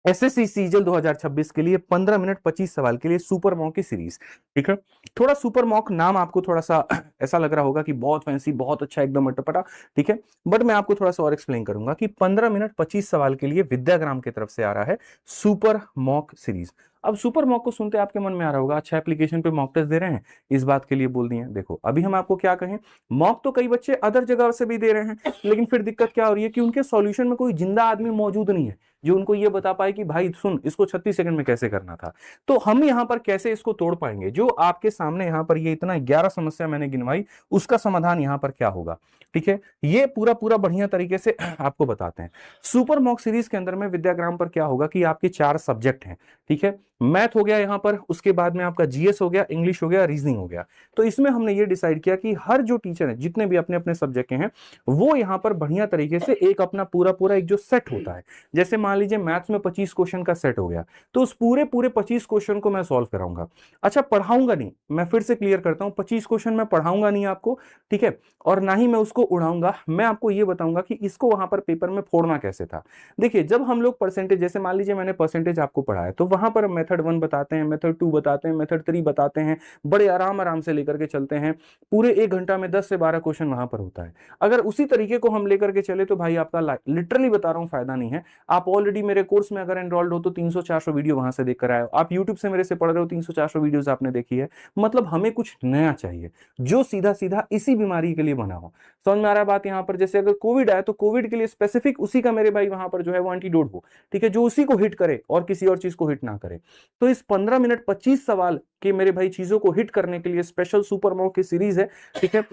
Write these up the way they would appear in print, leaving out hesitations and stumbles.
SSC सीजल 2026 के लिए 15 minute 25 सवाल के लिए सुपर मॉक की सीरीज। ठीक है, थोड़ा सुपर मॉक नाम आपको थोड़ा सा ऐसा लग रहा होगा कि बहुत फैंसी, बहुत अच्छा, एकदम अटपटा। ठीक है, बट मैं आपको थोड़ा सा और एक्सप्लेन करूंगा कि 15 मिनट 25 सवाल के लिए विद्याग्राम की तरफ से आ रहा है सुपर मॉक सीरीज। अब सुपर मॉक को सुनते आपके मन में आ रहा होगा, अच्छा एप्लीकेशन पे मॉक टेस्ट दे रहे हैं, इस बात के लिए बोल दिए। देखो अभी हम आपको क्या कहें, मॉक तो कई बच्चे अदर जगह से भी दे रहे हैं, लेकिन फिर दिक्कत क्या हो रही है कि उनके सॉल्यूशन में कोई जिंदा आदमी मौजूद नहीं है जो उनको ये बता पाए कि भाई सुन, इसको 36 सेकंड में कैसे करना था। तो हम यहां पर कैसे इसको तोड़ पाएंगे, जो आपके सामने यहां पर ये इतना 11 समस्या मैंने गिनवाई, उसका समाधान यहां पर क्या होगा। ठीक है, ये पूरा पूरा बढ़िया तरीके से आपको बताते हैं। सुपर मॉक सीरीज के अंदर में विद्याग्राम पर क्या होगा कि आपके 4 सब्जेक्ट हैं। ठीक है, मैथ हो गया यहां पर, उसके बाद में आपका जीएस हो गया, इंग्लिश हो गया, रीजनिंग हो गया। तो इसमें हमने ये डिसाइड किया कि हर जो टीचर है, जितने भी अपने अपने सब्जेक्ट के हैं, वो यहां पर बढ़िया तरीके से एक अपना पूरा पूरा एक जो सेट होता है, जैसे मान लीजिए मैथ्स में 25 क्वेश्चन का सेट हो गया, तो उस पूरे पूरे 25 क्वेश्चन को मैं सॉल्व कराऊंगा। अच्छा, पढ़ाऊंगा नहीं, मैं फिर से क्लियर करता हूं, 25 क्वेश्चन मैं पढ़ाऊंगा नहीं आपको। ठीक है, और ना ही मैं उसको उड़ाऊंगा, मैं आपको ये बताऊंगा कि इसको वहां पर पेपर में फोड़ना कैसे था। देखिए, जब हम लोग परसेंटेज, जैसे मान लीजिए मैंने परसेंटेज आपको पढ़ाया, तो वहां पर मेथड 1 बताते हैं, मेथड 2 बताते हैं, मेथड 3 बताते हैं, बड़े आराम आराम से लेकर के चलते हैं। पूरे 1 घंटा में 10 से 12 क्वेश्चन वहां पर होता है। अगर उसी तरीके को हम लेकर के चले तो भाई आपका लिटरली बता रहा हूं फायदा नहीं है। आप ऑलरेडी मेरे कोर्स में अगर एनरोल्ड हो तो 300-400 वीडियो वहां से देख कर आए हो, आप यूट्यूब से मेरे से पढ़ रहे हो, 300-400 वीडियोस आपने देखी है। मतलब हमें कुछ नया चाहिए जो सीधा सीधा इसी बीमारी के लिए बना हो। समझ में आ रहा है बात यहां पर, जैसे अगर कोविड आया तो कोविड के लिए स्पेसिफिक उसी का मेरे भाई वहां पर जो है वो एंटीडोट हो। ठीक है, जो उसी को हिट करे और किसी और चीज को हिट ना करे। तो इस 15 मिनट 25 सवाल के मेरे भाई चीजों को हिट करने के लिए स्पेशल सुपर मॉक की सीरीज है। ठीक है,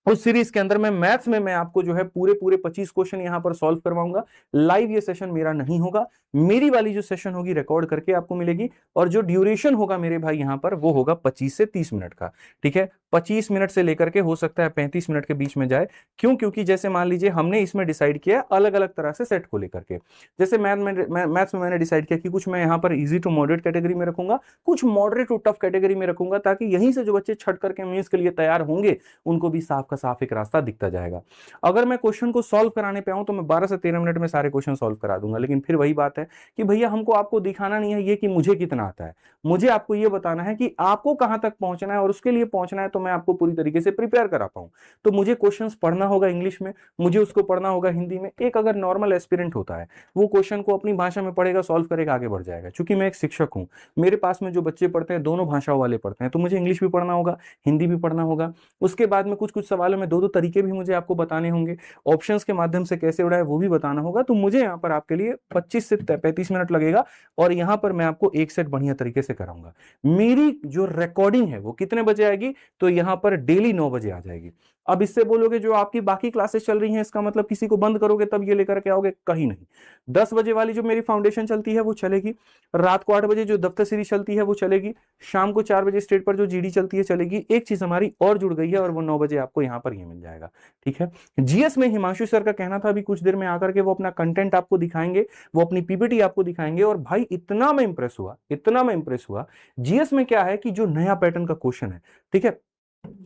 उस सीरीज के अंदर में मैथ्स में मैं आपको जो है पूरे पूरे 25 क्वेश्चन यहां पर सॉल्व करवाऊंगा। लाइव ये सेशन मेरा नहीं होगा, मेरी वाली जो सेशन होगी रिकॉर्ड करके आपको मिलेगी, और जो ड्यूरेशन होगा मेरे भाई यहां पर वो होगा 25 से 30 मिनट का। ठीक है, 25 मिनट से लेकर के हो सकता है 35 मिनट के बीच में जाए। क्यों? क्योंकि जैसे मान लीजिए हमने इसमें डिसाइड किया अलग अलग तरह से सेट को लेकर के। जैसे मैथ्स में मैंने डिसाइड किया कि कुछ मैं यहां पर इजी टू मॉडरेट कैटेगरी में रखूंगा, कुछ मॉडरेट टू टफ कैटेगरी में रखूंगा, ताकि यहीं से जो बच्चे छट करके मीन्स के लिए तैयार होंगे उनको भी साफ का साफ एक रास्ता दिखता जाएगा। अगर मैं क्वेश्चन को सॉल्व कराने पे आऊं तो मैं 12 से 13 मिनट में सारे क्वेश्चन सॉल्व करा दूंगा, लेकिन फिर वही बात है कि भैया हमको आपको दिखाना नहीं है ये कि मुझे कितना आता है, मुझे आपको ये बताना है कि आपको कहां तक पहुंचना है, और उसके लिए पहुंचना है तो मैं आपको पूरी तरीके से प्रिपेयर करा पाऊं। तो मुझे क्वेश्चंस पढ़ना होगा इंग्लिश में, मुझे उसको पढ़ना होगा हिंदी में। एक अगर नॉर्मल एस्पिरेंट होता है वो क्वेश्चन को अपनी भाषा में पढ़ेगा, सॉल्व करेगा, आगे बढ़ जाएगा। चूंकि मैं एक शिक्षक हूं, मेरे पास में जो बच्चे पढ़ते हैं दोनों भाषाओं वाले पढ़ते हैं, तो मुझे इंग्लिश भी पढ़ना होगा, हिंदी भी पढ़ना होगा। उसके बाद में कुछ कुछ सवालों में दो दो तरीके भी मुझे आपको बताने होंगे, ऑप्शंस के माध्यम से कैसे उड़ाए वो भी बताना होगा। तो मुझे यहाँ पर आपके लिए 25 से 35 मिनट लगेगा, और यहाँ पर मैं आपको एक सेट बढ़िया तरीके से कराऊंगा। मेरी जो रिकॉर्डिंग है वो कितने बजे आएगी, तो यहाँ पर डेली 9 बजे आ जाएगी। अब इससे बोलोगे जो आपकी बाकी क्लासेस चल रही हैं इसका मतलब किसी को बंद करोगे तब ये लेकर के आओगे, कहीं नहीं। 10 बजे वाली जो मेरी फाउंडेशन चलती है वो चलेगी, रात को 8 बजे जो दफ्तर सीरीज चलती है वो चलेगी, शाम को 4 बजे स्टेट पर जो जीडी चलती है चलेगी। एक चीज हमारी और जुड़ गई है, और वो 9 बजे आपको यहाँ पर ये मिल जाएगा। ठीक है, जीएस में हिमांशु सर का कहना था अभी कुछ देर में आकर के वो अपना कंटेंट आपको दिखाएंगे, वो अपनी पीपीटी आपको दिखाएंगे, और भाई इतना मैं इंप्रेस हुआ, इतना मैं इंप्रेस हुआ। जीएस में क्या है कि जो नया पैटर्न का क्वेश्चन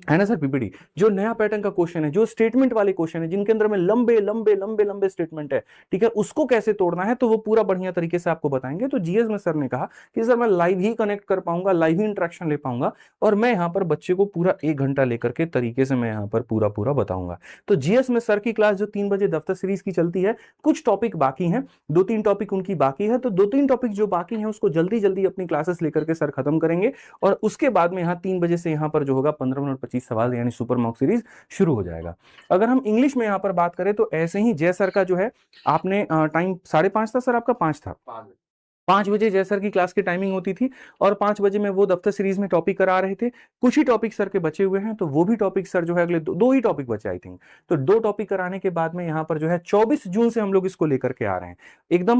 है ना सर, पीपीटी जो नया पैटर्न का क्वेश्चन है, जो स्टेटमेंट वाले क्वेश्चन है जिनके अंदर में लंबे लंबे लंबे लंबे स्टेटमेंट है, ठीक है, उसको कैसे तोड़ना है तो वो पूरा बढ़िया तरीके से आपको बताएंगे। तो जीएस में सर ने कहा कि सर मैं लाइव ही कनेक्ट कर पाऊंगा, लाइव ही इंटरेक्शन ले पाऊंगा, और मैं यहाँ पर बच्चे को पूरा 1 घंटा लेकर के तरीके से मैं यहाँ पर पूरा पूरा बताऊंगा। तो जीएस में सर की क्लास जो 3 बजे दफ्तर सीरीज की चलती है, कुछ टॉपिक बाकी हैं, 2-3 टॉपिक उनकी बाकी है, तो 2-3 टॉपिक जो बाकी हैं उसको जल्दी जल्दी अपनी क्लासेस लेकर के सर खत्म करेंगे, और उसके बाद में यहाँ 3 बजे से यहाँ पर जो होगा 15 मिनट 25 सवाल यानी सुपर मॉक सीरीज शुरू हो जाएगा। अगर हम इंग्लिश में यहाँ पर बात करें तो ऐसे ही जय सर का जो है, आपने टाइम 5:30 था सर, आपका 5 था, 5 बजे जय सर की क्लास की टाइमिंग होती थी, और 5 बजे में वो दफ्तर सीरीज में टॉपिक करा रहे थे। कुछ ही टॉपिक सर के बचे हुए हैं, तो वो भी टॉपिक सर जो है अगले दो ही टॉपिक बचे आई थिंक, तो 2 टॉपिक कराने के बाद में यहाँ पर जो है 24 जून से हम लोग इसको लेकर के आ रहे हैं एकदम